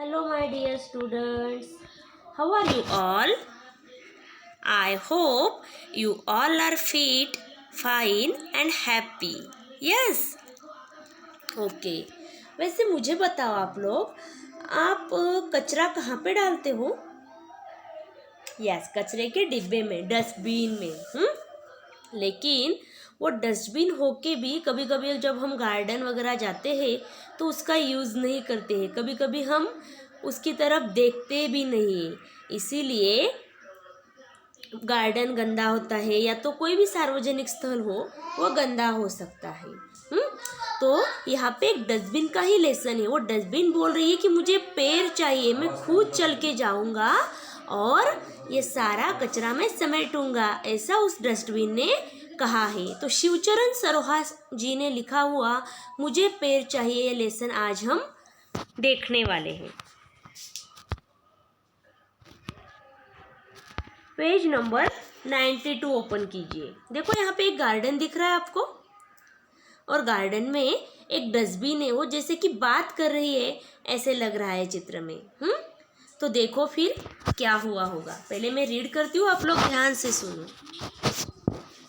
Hello, my dear students. How are you all? I hope you all are fit, fine, and happy. Yes. Okay. वैसे मुझे बताओ आप लोग, आप कचरा कहाँ पे डालते हो? यस, कचरे के डिब्बे में, डस्टबिन में. लेकिन वो डस्टबिन होके भी कभी कभी जब हम गार्डन वगैरह जाते हैं तो उसका यूज़ नहीं करते हैं. कभी कभी हम उसकी तरफ देखते भी नहीं, इसीलिए गार्डन गंदा होता है या तो कोई भी सार्वजनिक स्थल हो वो गंदा हो सकता है. तो यहाँ पे एक डस्टबिन का ही लेसन है. वो डस्टबिन बोल रही है कि मुझे पैर चाहिए, मैं खुद चल के जाऊँगा और ये सारा कचरा मैं समेटूंगा, ऐसा उस डस्टबिन ने कहा है. तो शिवचरण सरोहा जी ने लिखा हुआ मुझे पैर चाहिए ये लेसन आज हम देखने वाले हैं. पेज नंबर 92 ओपन कीजिए. देखो यहाँ पे एक गार्डन दिख रहा है आपको, और गार्डन में एक डस्टबिन है, वो जैसे कि बात कर रही है ऐसे लग रहा है चित्र में. तो देखो फिर क्या हुआ होगा. पहले मैं रीड करती हूँ, आप लोग ध्यान से सुनो.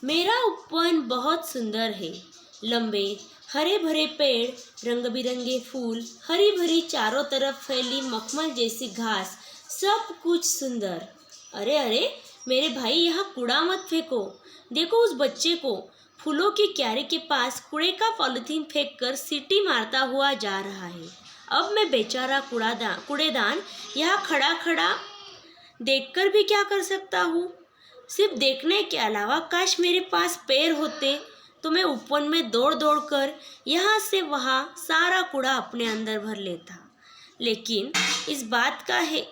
मेरा उपवन बहुत सुंदर है, लंबे हरे भरे पेड़, रंग बिरंगे फूल, हरी भरी चारों तरफ फैली मखमल जैसी घास, सब कुछ सुंदर. अरे अरे मेरे भाई, यहाँ कूड़ा मत फेंको. देखो उस बच्चे को फूलों की क्यारी के पास कूड़े का पॉलिथीन फेंक कर सीटी मारता हुआ जा रहा है. अब मैं बेचारा कूड़ेदान यहाँ खड़ा खड़ा देखकर भी क्या कर सकता हूँ. सिर्फ देखने के अलावा काश मेरे पास पैर होते तो मैं उपवन में दौड़ दौड़ कर यहाँ से वहाँ सारा कूड़ा अपने अंदर भर लेता. लेकिन इस बात का है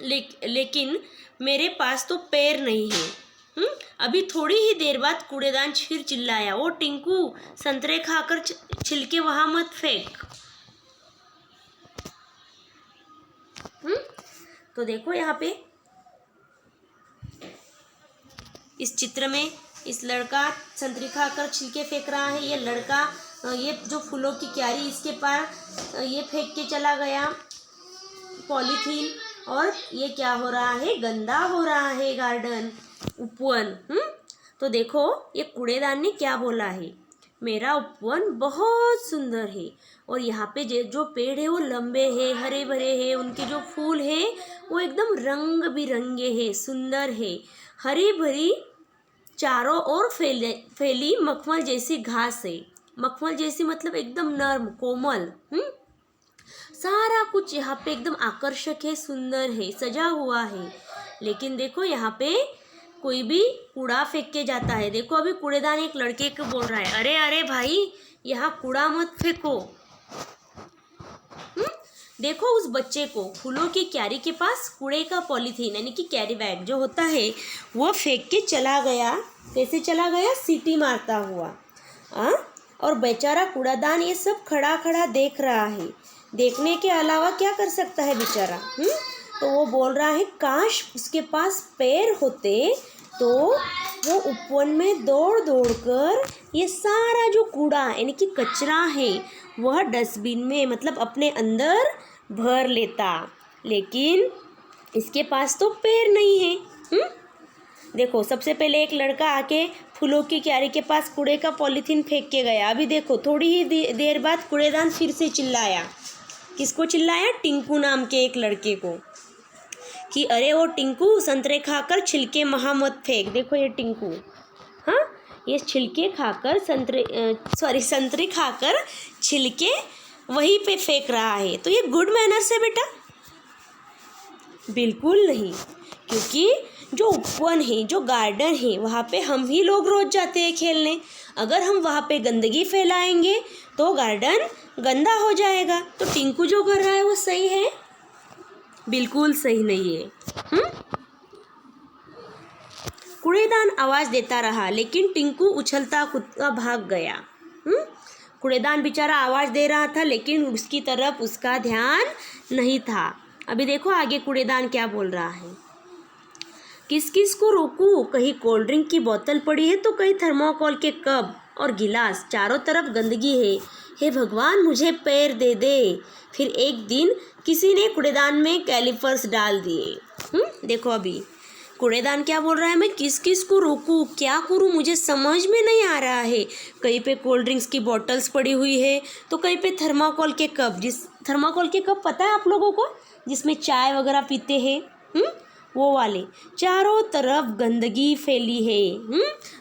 लेकिन मेरे पास तो पैर नहीं है. अभी थोड़ी ही देर बाद कूड़ेदान फिर चिल्लाया, ओ टिंकू, संतरे खाकर छिलके वहाँ मत फेंक. तो देखो यहाँ पे इस चित्र में इस लड़का संतरी खाकर छिलके फेंक रहा है. ये लड़का ये जो फूलों की क्यारी इसके पास ये फेंक के चला गया पॉलीथीन, और ये क्या हो रहा है, गंदा हो रहा है गार्डन, उपवन. तो देखो ये कूड़ेदान ने क्या बोला है, मेरा उपवन बहुत सुंदर है, और यहाँ पे जो पेड़ है वो लंबे हैं, हरे भरे हैं, उनके जो फूल हैं वो एकदम रंग बिरंगे हैं, सुंदर है, हरी भरी चारों ओर फैली मखमल जैसी घास है. मखमल जैसी मतलब एकदम नर्म कोमल. सारा कुछ यहाँ पे एकदम आकर्षक है, सुंदर है, सजा हुआ है. लेकिन देखो यहाँ पे कोई भी कूड़ा फेंक के जाता है. देखो अभी कूड़ेदान एक लड़के को बोल रहा है, अरे अरे भाई, यहाँ कूड़ा मत फेंको. देखो उस बच्चे को फूलों की क्यारी के पास कूड़े का पॉलीथीन यानी कि कैरी बैग जो होता है वो फेंक के चला गया. कैसे चला गया, सीटी मारता हुआ. और बेचारा कूड़ादान ये सब खड़ा खड़ा देख रहा है. देखने के अलावा क्या कर सकता है बेचारा. तो वो बोल रहा है काश उसके पास पैर होते तो वो उपवन में दौड़ दौड़ कर ये सारा जो कूड़ा यानी कि कचरा है वह डस्टबिन में मतलब अपने अंदर भर लेता. लेकिन इसके पास तो पैर नहीं है. देखो सबसे पहले एक लड़का आके फूलों की क्यारी के पास कूड़े का पॉलीथीन फेंक के गया. अभी देखो थोड़ी ही देर बाद कूड़ेदान फिर से चिल्लाया. किसको चिल्लाया, टिंकू नाम के एक लड़के को, कि अरे वो टिंकू, संतरे खाकर छिलके वहाँ मत फेंक. देखो ये टिंकू, ये छिलके खाकर संतरे खाकर छिलके वहीं पे फेंक रहा है. तो ये गुड मैनर्स है बेटा? बिल्कुल नहीं, क्योंकि जो उपवन है, जो गार्डन है, वहाँ पे हम ही लोग रोज जाते हैं खेलने. अगर हम वहाँ पे गंदगी फैलाएंगे तो गार्डन गंदा हो जाएगा. तो टिंकू जो कर रहा है वो सही है? बिल्कुल सही नहीं है. कूड़ेदान आवाज देता रहा लेकिन टिंकू उछलता कूदता भाग गया. कूड़ेदान बेचारा आवाज दे रहा था लेकिन उसकी तरफ उसका ध्यान नहीं था. अभी देखो आगे कूड़ेदान क्या बोल रहा है, किस किस को रोकूं, कहीं कोल्ड ड्रिंक की बोतल पड़ी है तो कहीं थर्माकोल के कप, और गिलास, चारों तरफ गंदगी है। हे भगवान मुझे पैर दे दे। फिर एक दिन किसी ने कूड़ेदान में कैलिपर्स डाल दिए। देखो अभी कूड़ेदान क्या बोल रहा है, मैं किस किस को रोकूं, क्या करूं, मुझे समझ में नहीं आ रहा है। कहीं पे कोल्ड ड्रिंक्स की बॉटल्स पड़ी हुई है, तो कहीं पे थर्माकोल के कप, थर्माकोल के कप पता है आप लोगों को, जिसमें चाय वगैरह पीते हैं, वो वाले। चारों तरफ गंदगी फैली है।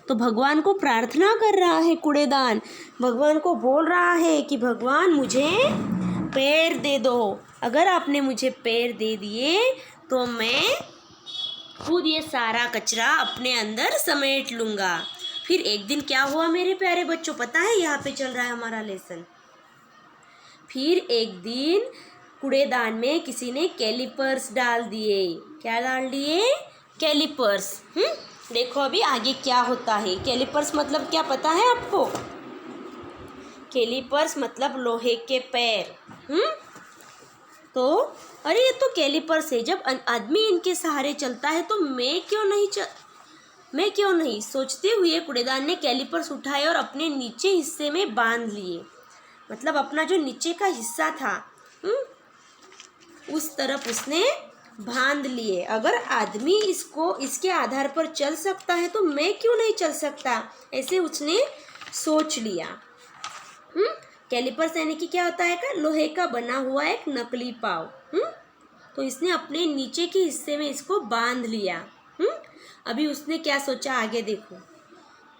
तो भगवान को प्रार्थना कर रहा है कूड़ेदान, भगवान को बोल रहा है कि भगवान मुझे पैर दे दो। अगर आपने मुझे पैर दे दिए तो मैं खुद ये सारा कचरा अपने अंदर समेट लूँगा। फिर एक दिन क्या हुआ मेरे प्यारे बच्चों, पता है, यहाँ पे चल रहा है हमारा लेसन। फिर एक दिन कूड़ेदान में किसी ने कैलिपर्स डाल दिए। क्या डाल दिए? कैलिपर्स। देखो अभी आगे क्या होता है। कैलिपर्स मतलब क्या पता है आपको? कैलिपर्स मतलब लोहे के पैर। तो अरे ये तो कैलिपर्स है, जब आदमी इनके सहारे चलता है तो मैं क्यों नहीं सोचते हुए कूड़ेदान ने कैलिपर्स उठाए और अपने नीचे हिस्से में बांध लिए। मतलब अपना जो नीचे का हिस्सा था उस तरफ उसने बांध लिए। अगर आदमी इसके आधार पर चल सकता है तो मैं क्यों नहीं चल सकता, ऐसे उसने सोच लिया। कैलिपर्स यानी कि क्या होता है का, लोहे का बना हुआ एक नकली पाव। तो इसने अपने नीचे के हिस्से में इसको बांध लिया। अभी उसने क्या सोचा, आगे देखो।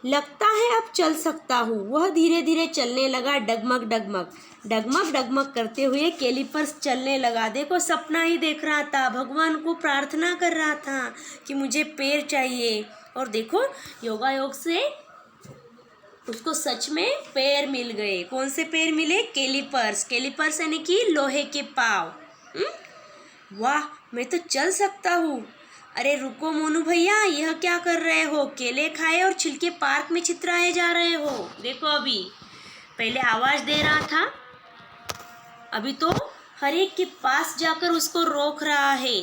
लगता है अब चल सकता हूँ। वह धीरे धीरे चलने लगा, डगमग डगमग डगमग डगमग करते हुए कैलिपर्स चलने लगा। देखो सपना ही देख रहा था, भगवान को प्रार्थना कर रहा था कि मुझे पैर चाहिए, और देखो योगा योग से उसको सच में पैर मिल गए। कौन से पैर मिले? कैलिपर्स। कैलिपर्स यानी कि लोहे के पाव। वाह मैं तो चल सकता हूँ। अरे रुको मोनू भैया, यह क्या कर रहे हो? केले खाए और छिलके पार्क में चितराए जा रहे हो। देखो अभी पहले आवाज दे रहा था, अभी तो हर एक के पास जाकर उसको रोक रहा है।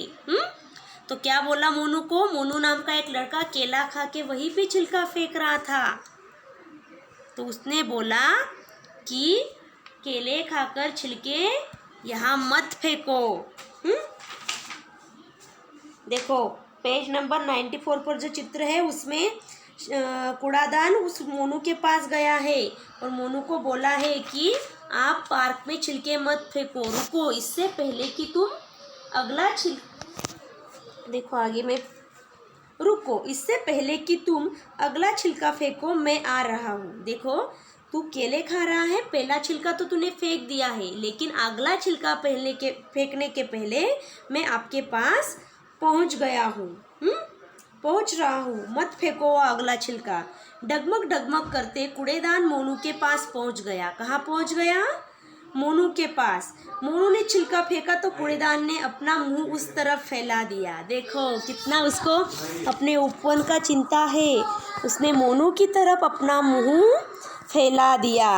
तो क्या बोला मोनू को? मोनू नाम का एक लड़का केला खा के वहीं पे छिलका फेंक रहा था। तो उसने बोला कि केले खाकर छिलके यहाँ मत फेंको। देखो पेज नंबर 94 पर जो चित्र है उसमें कूड़ादान उस मोनू के पास गया है और मोनू को बोला है कि आप पार्क में छिलके मत फेंको, रुको, इससे पहले कि तुम अगला देखो आगे में, रुको इससे पहले कि तुम अगला छिलका फेंको, मैं आ रहा हूँ। देखो तू केले खा रहा है, पहला छिलका तो तूने फेंक दिया है, लेकिन अगला छिलका फेंकने के पहले मैं आपके पास पहुँच गया हूँ, पहुँच रहा हूँ, मत फेंको अगला छिलका। डगमग डगमग करते कूड़ेदान मोनू के पास पहुँच गया। कहाँ पहुँच गया? मोनू के पास। मोनू ने छिलका फेंका तो कूड़ेदान ने अपना मुंह उस तरफ फैला दिया। देखो कितना उसको अपने उपवन का चिंता है। उसने मोनू की तरफ अपना मुंह फैला दिया।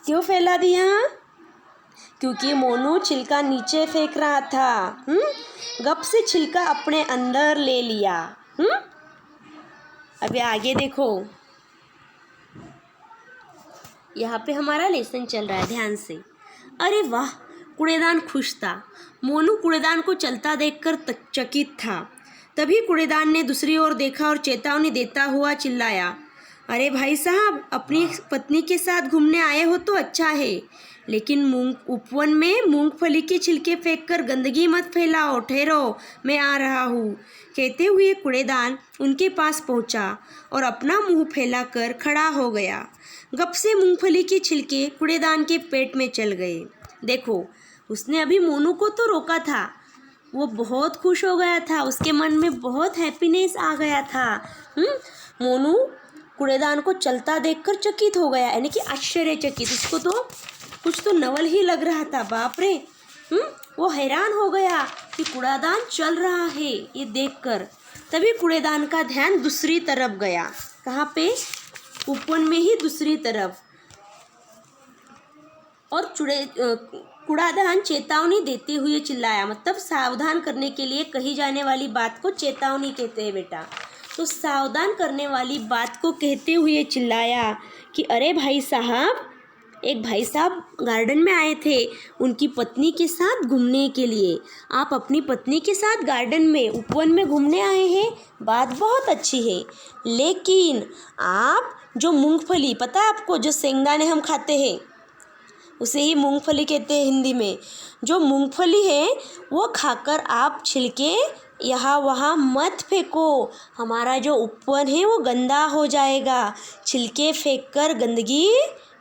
क्यों फैला दिया? क्योंकि मोनू छिलका नीचे फेंक रहा था। गप से छिलका अपने अंदर ले लिया। अभी आगे देखो, यहाँ पे हमारा लेसन चल रहा है, ध्यान से। अरे वाह, कूड़ेदान खुश था। मोनू कूड़ेदान को चलता देखकर चकित था। तभी कूड़ेदान ने दूसरी ओर देखा और चेतावनी देता हुआ चिल्लाया, अरे भाई साहब, अपनी पत्नी के साथ घूमने आए हो तो अच्छा है, लेकिन उपवन में मूंगफली के छिलके फेंककर गंदगी मत फैलाओ। ठहरो, मैं आ रहा हूँ। कहते हुए कूड़ेदान उनके पास पहुँचा और अपना मुंह फैलाकर खड़ा हो गया। गप से मूंगफली के छिलके कूड़ेदान के पेट में चल गए। देखो उसने अभी मोनू को तो रोका था, वो बहुत खुश हो गया था, उसके मन में बहुत हैप्पीनेस आ गया था। मोनू कूड़ेदान को चलता देखकर चकित हो गया, यानी कि आश्चर्यचकित। उसको तो कुछ तो नवल ही लग रहा था। बाप रे, वो हैरान हो गया कि कूड़ेदान चल रहा है ये देखकर। तभी कूड़ेदान का ध्यान दूसरी तरफ गया। कहाँ पे? उपवन में ही दूसरी तरफ। और कूड़ेदान चेतावनी देते हुए चिल्लाया, मतलब सावधान करने के लिए कही जाने वाली बात को चेतावनी कहते हैं बेटा। तो सावधान करने वाली बात को कहते हुए चिल्लाया कि अरे भाई साहब, एक भाई साहब गार्डन में आए थे उनकी पत्नी के साथ घूमने के लिए। आप अपनी पत्नी के साथ गार्डन में उपवन में घूमने आए हैं, बात बहुत अच्छी है, लेकिन आप जो मूंगफली, पता है आपको, जो शेंगदाने हम खाते हैं उसे ही मूंगफली कहते हैं हिंदी में, जो मूंगफली है वो खाकर आप छिलके यहाँ वहाँ मत फेंको। हमारा जो उपवन है वो गंदा हो जाएगा। छिलके फेंककर गंदगी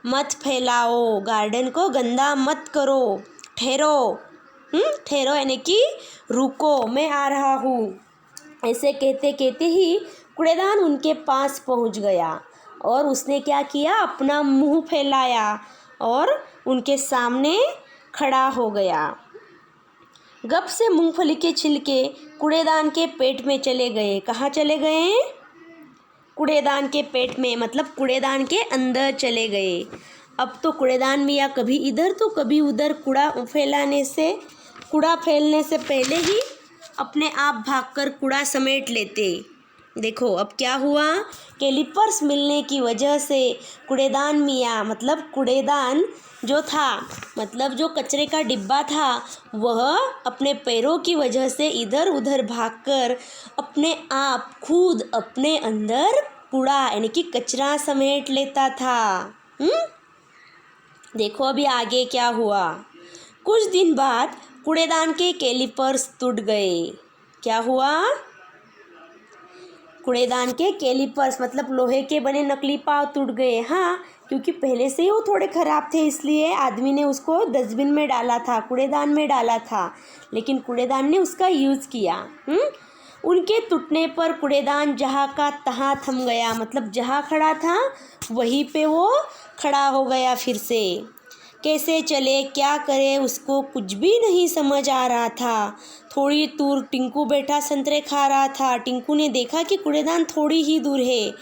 मत फैलाओ, गार्डन को गंदा मत करो। ठहरो, ठहरो यानी कि रुको, मैं आ रहा हूँ। ऐसे कहते कहते ही कूड़ेदान उनके पास पहुँच गया और उसने क्या किया, अपना मुंह फैलाया और उनके सामने खड़ा हो गया। गप से मूंगफली के छिलके कूड़ेदान के पेट में चले गए। कहाँ चले गए? कूड़ेदान के पेट में, मतलब कूड़ेदान के अंदर चले गए। अब तो कूड़ेदान मियाँ कभी इधर तो कभी उधर कूड़ा फैलने से पहले ही अपने आप भागकर कूड़ा समेट लेते। देखो अब क्या हुआ, कैलिपर्स मिलने की वजह से कूड़ेदान मियाँ, मतलब कूड़ेदान जो था, मतलब जो कचरे का डिब्बा था, वह अपने पैरों की वजह से इधर उधर भागकर अपने आप खुद अपने अंदर कूड़ा यानी कि कचरा समेट लेता था। देखो अभी आगे क्या हुआ। कुछ दिन बाद कूड़ेदान के कैलिपर्स टूट गए। क्या हुआ? कूड़ेदान के कैलिपर्स मतलब लोहे के बने नकली पाव टूट गए। हाँ, क्योंकि पहले से ही वो थोड़े ख़राब थे, इसलिए आदमी ने उसको डस्टबिन में डाला था, कूड़ेदान में डाला था, लेकिन कूड़ेदान ने उसका यूज़ किया। उनके टूटने पर कूड़ेदान जहाँ का तहाँ थम गया, मतलब जहाँ खड़ा था वहीं पे वो खड़ा हो गया फिर से। कैसे चले, क्या करे, उसको कुछ भी नहीं समझ आ रहा था। थोड़ी दूर टिंकू बैठा संतरे खा रहा था। टिंकू ने देखा कि कूड़ेदान थोड़ी ही दूर है।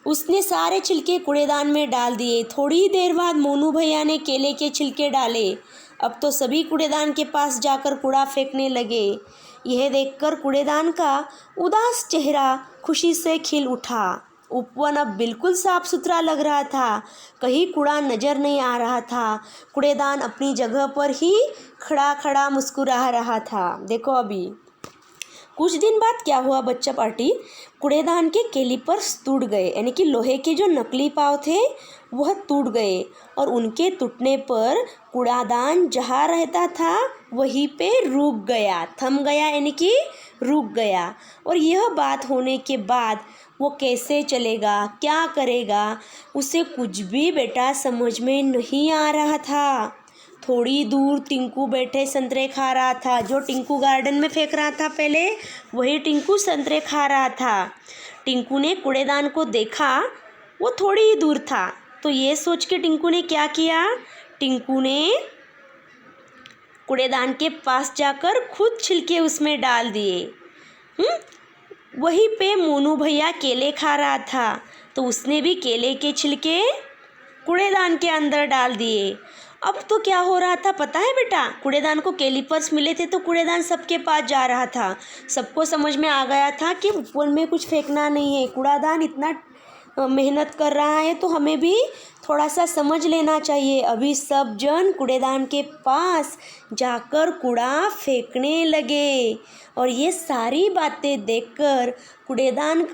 उसने सारे छिलके कूड़ेदान में डाल दिए। थोड़ी ही देर बाद मोनू भैया ने केले के छिलके डाले। अब तो सभी कूड़ेदान के पास जाकर कूड़ा फेंकने लगे। यह देखकर कूड़ेदान का उदास चेहरा खुशी से खिल उठा। उपवन अब बिल्कुल साफ सुथरा लग रहा था, कहीं कूड़ा नज़र नहीं आ रहा था। कूड़ेदान अपनी जगह पर ही खड़ा खड़ा मुस्कुरा रहा था। देखो अभी कुछ दिन बाद क्या हुआ बच्चा पार्टी, कूड़ेदान के कैलिपर्स टूट गए, यानी कि लोहे के जो नकली पाव थे वह टूट गए और उनके टूटने पर कूड़ादान जहाँ रहता था वहीं पे रुक गया, थम गया यानी कि रुक गया। और यह बात होने के बाद वो कैसे चलेगा, क्या करेगा, उसे कुछ भी बेटा समझ में नहीं आ रहा था। थोड़ी दूर टिंकू बैठे संतरे खा रहा था। जो टिंकू गार्डन में फेंक रहा था पहले, वही टिंकू संतरे खा रहा था। टिंकू ने कूड़ेदान को देखा, वो थोड़ी ही दूर था, तो ये सोच के टिंकू ने क्या किया, टिंकू ने कूड़ेदान के पास जाकर खुद छिलके उसमें डाल दिए। वहीं पे मोनू भैया केले खा रहा था, तो उसने भी केले के छिलके कूड़ेदान के अंदर डाल दिए। अब तो क्या हो रहा था पता है बेटा, कूड़ेदान को कैलिपर्स मिले थे तो कूड़ेदान सबके पास जा रहा था। सबको समझ में आ गया था कि उपवन में कुछ फेंकना नहीं है, कूड़ादान इतना मेहनत कर रहा है तो हमें भी थोड़ा सा समझ लेना चाहिए। अभी सब जन कूड़ेदान के पास जाकर कूड़ा फेंकने लगे और ये सारी बातें देखकर कूड़ेदान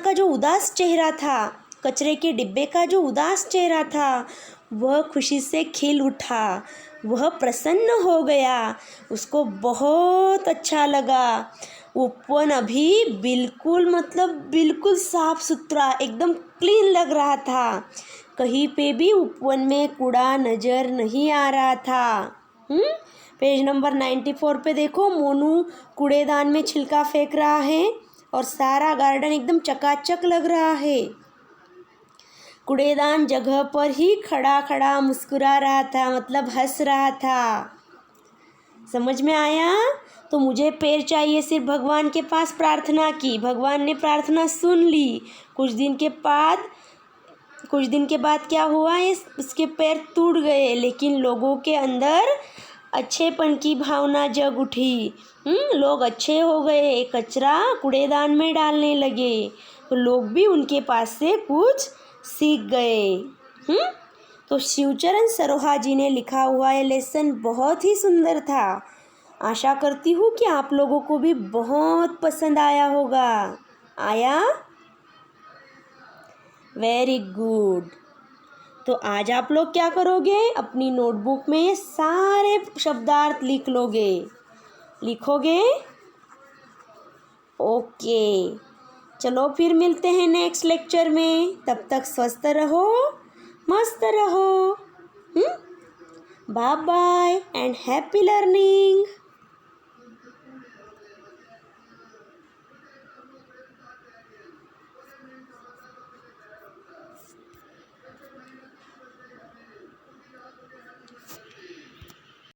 का जो उदास चेहरा था, कचरे के डिब्बे का जो उदास चेहरा था, वह खुशी से खिल उठा, वह प्रसन्न हो गया, उसको बहुत अच्छा लगा। उपवन अभी बिल्कुल साफ सुथरा एकदम क्लीन लग रहा था। कहीं पे भी उपवन में कूड़ा नज़र नहीं आ रहा था। पेज नंबर 94 पे देखो, मोनू कूड़ेदान में छिलका फेंक रहा है और सारा गार्डन एकदम चकाचक लग रहा है। कूड़ेदान जगह पर ही खड़ा खड़ा मुस्कुरा रहा था, मतलब हंस रहा था। समझ में आया? तो मुझे पैर चाहिए, सिर्फ भगवान के पास प्रार्थना की, भगवान ने प्रार्थना सुन ली। कुछ दिन के बाद क्या हुआ, इसके पैर टूट गए, लेकिन लोगों के अंदर अच्छेपन की भावना जग उठी। लोग अच्छे हो गए, कचरा कूड़ेदान में डालने लगे, तो लोग भी उनके पास से कुछ सीख गए। तो शिवचरण सरोहा जी ने लिखा हुआ ये लेसन बहुत ही सुंदर था। आशा करती हूँ कि आप लोगों को भी बहुत पसंद आया होगा। आया? Very good. तो आज आप लोग क्या करोगे? अपनी नोटबुक में ये सारे शब्दार्थ लिख लोगे, लिखोगे? ओके, चलो फिर मिलते हैं नेक्स्ट लेक्चर में। तब तक स्वस्थ रहो, मस्त रहो। Bye bye and happy learning.